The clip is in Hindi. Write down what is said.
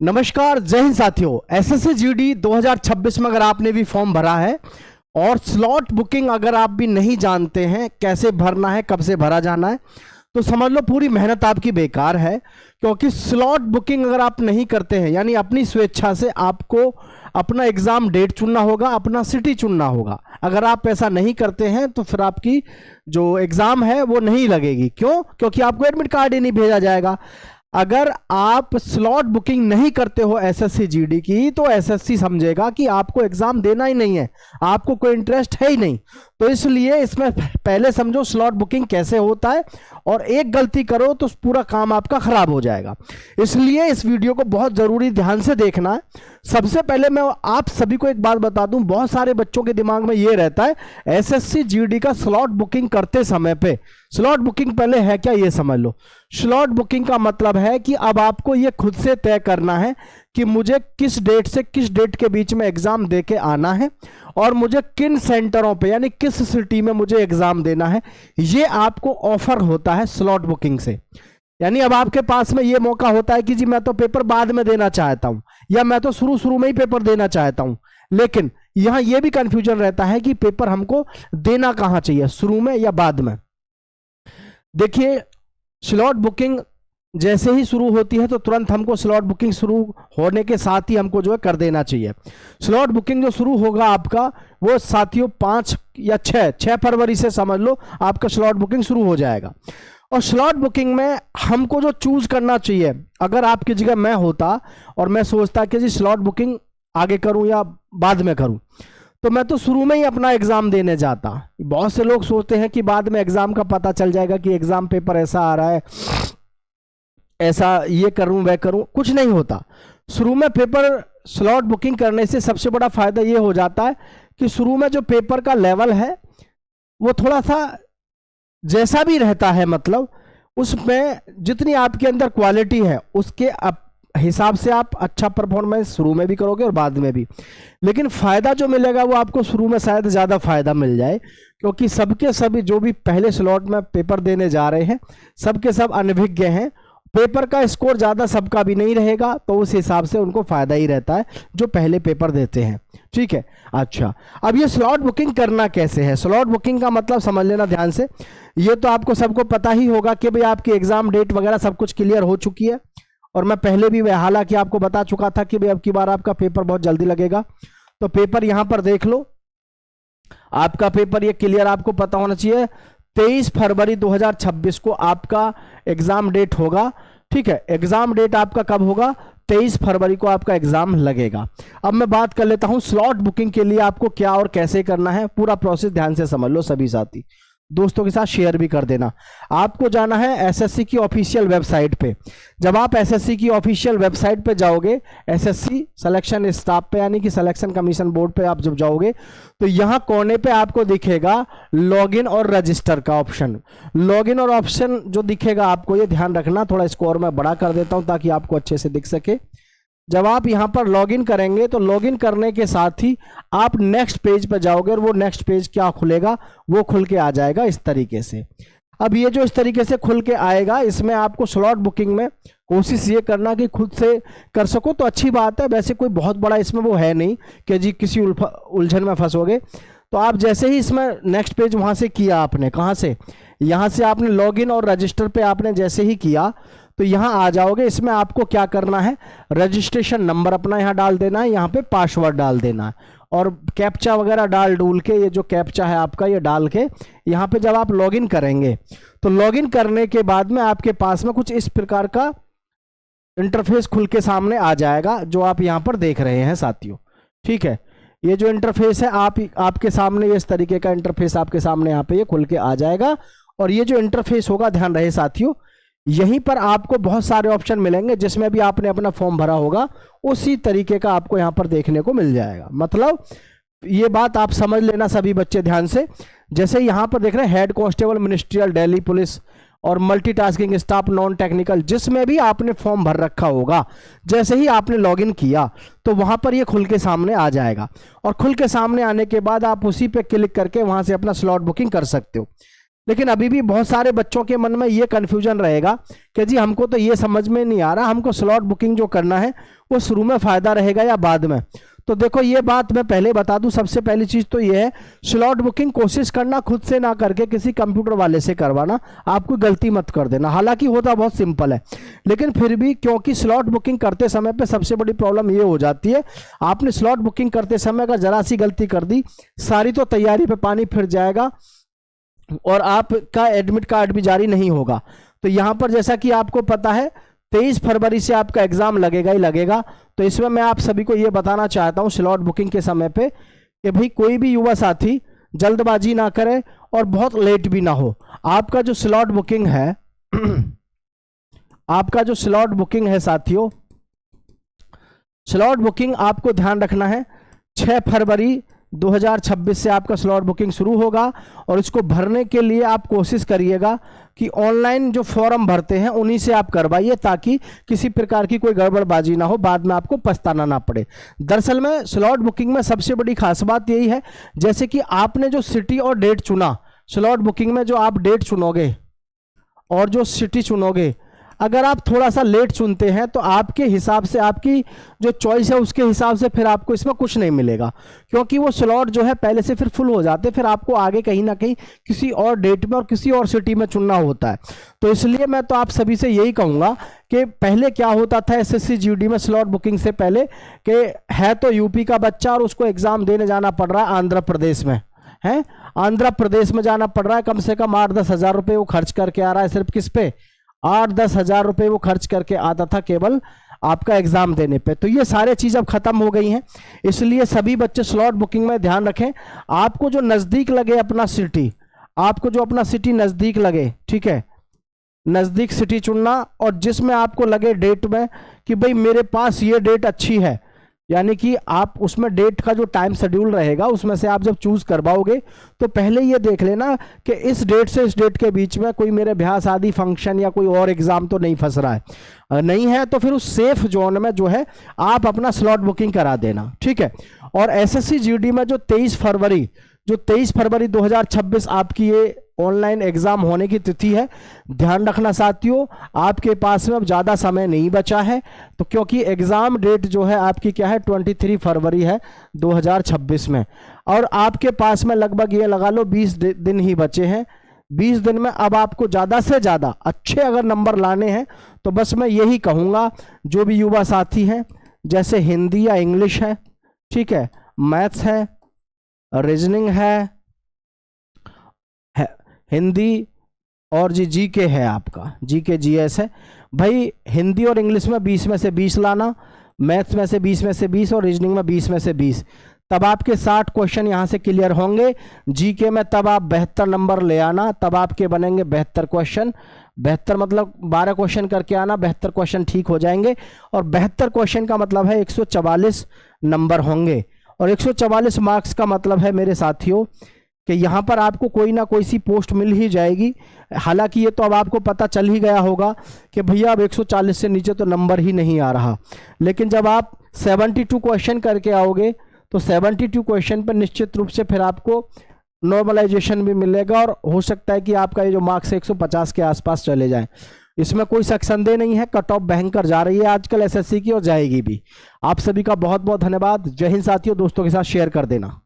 नमस्कार, जय हिंद साथियों। एसएससी जीडी 2026 में अगर आपने भी फॉर्म भरा है और स्लॉट बुकिंग अगर आप भी नहीं जानते हैं कैसे भरना है, कब से भरा जाना है, तो समझ लो पूरी मेहनत आपकी बेकार है। क्योंकि स्लॉट बुकिंग अगर आप नहीं करते हैं, यानी अपनी स्वेच्छा से आपको अपना एग्जाम डेट चुनना होगा, अपना सिटी चुनना होगा। अगर आप ऐसा नहीं करते हैं तो फिर आपकी जो एग्जाम है वो नहीं लगेगी। क्यों? क्योंकि आपको एडमिट कार्ड ही नहीं भेजा जाएगा। अगर आप स्लॉट बुकिंग नहीं करते हो एसएससी जीडी की, तो एसएससी समझेगा कि आपको एग्जाम देना ही नहीं है, आपको कोई इंटरेस्ट है ही नहीं। तो इसलिए इसमें पहले समझो स्लॉट बुकिंग कैसे होता है, और एक गलती करो तो पूरा काम आपका खराब हो जाएगा। इसलिए इस वीडियो को बहुत जरूरी ध्यान से देखना है। सबसे पहले मैं आप सभी को एक बात बता दूं, बहुत सारे बच्चों के दिमाग में ये रहता है एसएससी जीडी का स्लॉट बुकिंग करते समय पे, स्लॉट बुकिंग पहले है क्या ये समझ लो। स्लॉट बुकिंग का मतलब है कि अब आपको ये खुद से तय करना है कि मुझे किस डेट से किस डेट के बीच में एग्जाम दे के आना है, और मुझे किन सेंटरों पे यानी किस सिटी में मुझे एग्जाम देना है। ये आपको ऑफर होता है स्लॉट बुकिंग से। यानी अब आपके पास में ये मौका होता है कि जी मैं तो पेपर बाद में देना चाहता हूं, या मैं तो शुरू शुरू में ही पेपर देना चाहता हूं। लेकिन यहां यह भी कंफ्यूजन रहता है कि पेपर हमको देना कहां चाहिए, शुरू में या बाद में। देखिए, स्लॉट बुकिंग जैसे ही शुरू होती है तो तुरंत हमको स्लॉट बुकिंग शुरू होने के साथ ही हमको जो है कर देना चाहिए। स्लॉट बुकिंग जो शुरू होगा आपका वो साथियों 5 या 6 फरवरी से समझ लो आपका स्लॉट बुकिंग शुरू हो जाएगा। और स्लॉट बुकिंग में हमको जो चूज करना चाहिए, अगर आपकी जगह मैं होता और मैं सोचता कि जी स्लॉट बुकिंग आगे करूं या बाद में करूं, तो मैं तो शुरू में ही अपना एग्जाम देने जाता। बहुत से लोग सोचते हैं कि बाद में एग्जाम का पता चल जाएगा कि एग्जाम पेपर ऐसा आ रहा है, ऐसा ये करूं वह करूं, कुछ नहीं होता। शुरू में पेपर स्लॉट बुकिंग करने से सबसे बड़ा फायदा ये हो जाता है कि शुरू में जो पेपर का लेवल है वो थोड़ा सा जैसा भी रहता है, मतलब उसमें जितनी आपके अंदर क्वालिटी है उसके हिसाब से आप अच्छा परफॉर्मेंस शुरू में भी करोगे और बाद में भी। लेकिन फायदा जो मिलेगा वो आपको शुरू में शायद ज्यादा फायदा मिल जाए, क्योंकि सबके सभी जो भी पहले स्लॉट में पेपर देने जा रहे हैं सबके सब अनभिज्ञ हैं। पेपर का स्कोर ज्यादा सबका भी नहीं रहेगा, तो उस हिसाब से उनको फायदा ही रहता है जो पहले पेपर देते हैं। ठीक है, अच्छा, अब ये स्लॉट बुकिंग करना कैसे है। स्लॉट बुकिंग का मतलब समझ लेना ध्यान से। ये तो आपको सबको पता ही होगा कि भाई आपकी एग्जाम डेट वगैरह सब कुछ क्लियर हो चुकी है, और मैं पहले भी हालांकि आपको बता चुका था कि भाई अब की बार आपका पेपर बहुत जल्दी लगेगा। तो पेपर यहां पर देख लो, आपका पेपर ये क्लियर आपको पता होना चाहिए। 23 फरवरी 2026 को आपका एग्जाम डेट होगा। ठीक है, एग्जाम डेट आपका कब होगा? 23 फरवरी को आपका एग्जाम लगेगा। अब मैं बात कर लेता हूं स्लॉट बुकिंग के लिए आपको क्या और कैसे करना है। पूरा प्रोसेस ध्यान से समझ लो सभी साथी, दोस्तों के साथ शेयर भी कर देना। आपको जाना है एसएससी की ऑफिशियल वेबसाइट पे। जब आप एसएससी की ऑफिशियल वेबसाइट पे जाओगे, एसएससी सिलेक्शन स्टाफ पे यानी कि सिलेक्शन कमीशन बोर्ड पे आप जब जाओगे, तो यहां कोने पे आपको दिखेगा लॉगिन और रजिस्टर का ऑप्शन। लॉगिन और ऑप्शन जो दिखेगा आपको, ये ध्यान रखना, थोड़ा स्कोर मैं बड़ा कर देता हूं ताकि आपको अच्छे से दिख सके। जब आप यहां पर लॉगिन करेंगे तो लॉगिन करने के साथ ही आप नेक्स्ट पेज पर जाओगे, और वो नेक्स्ट पेज क्या खुलेगा, वो खुल के आ जाएगा इस तरीके से। अब ये जो इस तरीके से खुल के आएगा, इसमें आपको स्लॉट बुकिंग में कोशिश ये करना कि खुद से कर सको तो अच्छी बात है। वैसे कोई बहुत बड़ा इसमें वो है नहीं कि जी किसी उलझन में फंसोगे। तो आप जैसे ही इसमें नेक्स्ट पेज वहां से किया आपने, कहां से, यहां से आपने लॉगिन और रजिस्टर पे आपने जैसे ही किया तो यहां आ जाओगे। इसमें आपको क्या करना है, रजिस्ट्रेशन नंबर अपना यहां डाल देना है, यहां पे पासवर्ड डाल देना है, और कैप्चा वगैरह डाल डूल के, ये जो कैप्चा है आपका ये डाल के यहां पे जब आप लॉगिन करेंगे, तो लॉगिन करने के बाद में आपके पास में कुछ इस प्रकार का इंटरफेस खुल के सामने आ जाएगा जो आप यहां पर देख रहे हैं साथियों। ठीक है, ये जो इंटरफेस है आपके सामने, ये इस तरीके का इंटरफेस आपके सामने यहाँ पे ये खुल के आ जाएगा। और ये जो इंटरफेस होगा, ध्यान रहे साथियों, यहीं पर आपको बहुत सारे ऑप्शन मिलेंगे जिसमें भी आपने अपना फॉर्म भरा होगा उसी तरीके का आपको यहां पर देखने को मिल जाएगा। मतलब ये बात आप समझ लेना सभी बच्चे ध्यान से। जैसे यहां पर देख रहे हैं head constable ministerial Delhi police और मल्टीटास्किंग स्टाफ नॉन टेक्निकल, जिसमें भी आपने फॉर्म भर रखा होगा, जैसे ही आपने लॉगिन किया तो वहां पर ये खुल के सामने आ जाएगा। और खुल के सामने आने के बाद आप उसी पे क्लिक करके वहां से अपना स्लॉट बुकिंग कर सकते हो। लेकिन अभी भी बहुत सारे बच्चों के मन में ये कन्फ्यूजन रहेगा कि जी हमको तो ये समझ में नहीं आ रहा, हमको स्लॉट बुकिंग जो करना है वो शुरू में फ़ायदा रहेगा या बाद में। तो देखो ये बात मैं पहले बता दूं, सबसे पहली चीज़ तो ये है, स्लॉट बुकिंग कोशिश करना खुद से ना करके किसी कंप्यूटर वाले से करवाना, आप कोई गलती मत कर देना। हालांकि होता बहुत सिंपल है, लेकिन फिर भी क्योंकि स्लॉट बुकिंग करते समय पे सबसे बड़ी प्रॉब्लम ये हो जाती है, आपने स्लॉट बुकिंग करते समय अगर जरा सी गलती कर दी, सारी तो तैयारी पे पानी फिर जाएगा और आपका एडमिट कार्ड भी जारी नहीं होगा। तो यहाँ पर जैसा कि आपको पता है 23 फरवरी से आपका एग्जाम लगेगा ही लगेगा। तो इसमें मैं आप सभी को ये बताना चाहता हूँ स्लॉट बुकिंग के समय पे कि भाई कोई भी युवा साथी जल्दबाजी ना करे और बहुत लेट भी ना हो। आपका जो स्लॉट बुकिंग है आपका जो स्लॉट बुकिंग है साथियों, स्लॉट बुकिंग आपको ध्यान रखना है 6 फरवरी 2026 से आपका स्लॉट बुकिंग शुरू होगा। और इसको भरने के लिए आप कोशिश करिएगा कि ऑनलाइन जो फॉर्म भरते हैं उन्हीं से आप करवाइए, ताकि किसी प्रकार की कोई गड़बड़बाजी ना हो, बाद में आपको पछताना ना पड़े। दरअसल में स्लॉट बुकिंग में सबसे बड़ी खास बात यही है, जैसे कि आपने जो सिटी और डेट चुना, स्लॉट बुकिंग में जो आप डेट चुनोगे और जो सिटी चुनोगे, अगर आप थोड़ा सा लेट चुनते हैं तो आपके हिसाब से, आपकी जो चॉइस है उसके हिसाब से फिर आपको इसमें कुछ नहीं मिलेगा, क्योंकि वो स्लॉट जो है पहले से फिर फुल हो जाते, फिर आपको आगे कहीं ना कहीं किसी और डेट में और किसी और सिटी में चुनना होता है। तो इसलिए मैं तो आप सभी से यही कहूँगा कि पहले क्या होता था एसएससी जीडी में स्लॉट बुकिंग से पहले, कि है तो यूपी का बच्चा और उसको एग्ज़ाम देने जाना पड़ रहा है आंध्र प्रदेश में, है आंध्र प्रदेश में जाना पड़ रहा है, कम से कम 8-10 हज़ार रुपये वो खर्च करके आ रहा है, सिर्फ किस पे 8-10 हज़ार रुपये वो खर्च करके आता था केवल आपका एग्जाम देने पे। तो ये सारे चीज़ अब खत्म हो गई हैं, इसलिए सभी बच्चे स्लॉट बुकिंग में ध्यान रखें। आपको जो नज़दीक लगे अपना सिटी, आपको जो अपना सिटी नज़दीक लगे, ठीक है, नज़दीक सिटी चुनना, और जिसमें आपको लगे डेट में कि भाई मेरे पास ये डेट अच्छी है, यानी कि आप उसमें डेट का जो टाइम शेड्यूल रहेगा उसमें से आप जब चूज करवाओगे तो पहले ये देख लेना कि इस डेट से इस डेट के बीच में कोई मेरे ब्याह शादी फंक्शन या कोई और एग्जाम तो नहीं फंस रहा है। नहीं है तो फिर उस सेफ जोन में जो है आप अपना स्लॉट बुकिंग करा देना, ठीक है। और एसएससी जीडी में जो 23 फरवरी 2026 आपकी ये ऑनलाइन एग्जाम होने की तिथि है, ध्यान रखना साथियों, आपके पास में अब ज़्यादा समय नहीं बचा है। तो क्योंकि एग्ज़ाम डेट जो है आपकी क्या है 23 फरवरी है 2026 में, और आपके पास में लगभग ये लगा लो 20 दिन ही बचे हैं। 20 दिन में अब आपको ज़्यादा से ज़्यादा अच्छे अगर नंबर लाने हैं तो बस मैं यही कहूँगा, जो भी युवा साथी हैं, जैसे हिंदी या इंग्लिश है, ठीक है, मैथ्स है, रीजनिंग है, हिंदी और जीके है, आपका जीके जीएस है। भाई हिंदी और इंग्लिश में 20 में से 20 लाना, मैथ्स में से 20 में से 20 और रीजनिंग में 20 में से 20, तब आपके 60 क्वेश्चन यहाँ से क्लियर होंगे। जीके में तब आप 72 नंबर ले आना, तब आपके बनेंगे 72 क्वेश्चन। 72 मतलब 12 क्वेश्चन करके आना, 72 क्वेश्चन ठीक हो जाएंगे, और 72 क्वेश्चन का मतलब है 144 नंबर होंगे। और 144 मार्क्स का मतलब है मेरे साथियों कि यहाँ पर आपको कोई ना कोई सी पोस्ट मिल ही जाएगी। हालांकि ये तो अब आपको पता चल ही गया होगा कि भैया अब 140 से नीचे तो नंबर ही नहीं आ रहा, लेकिन जब आप 72 क्वेश्चन करके आओगे तो 72 क्वेश्चन पर निश्चित रूप से फिर आपको नॉर्मलाइजेशन भी मिलेगा, और हो सकता है कि आपका ये जो मार्क्स है 150 के आसपास चले जाए। इसमें कोई शक संदेह नहीं है, कट ऑफ भयंकर जा रही है आजकल एसएससी की, और जाएगी भी। आप सभी का बहुत बहुत धन्यवाद। जय हिंद साथियों, दोस्तों के साथ शेयर कर देना।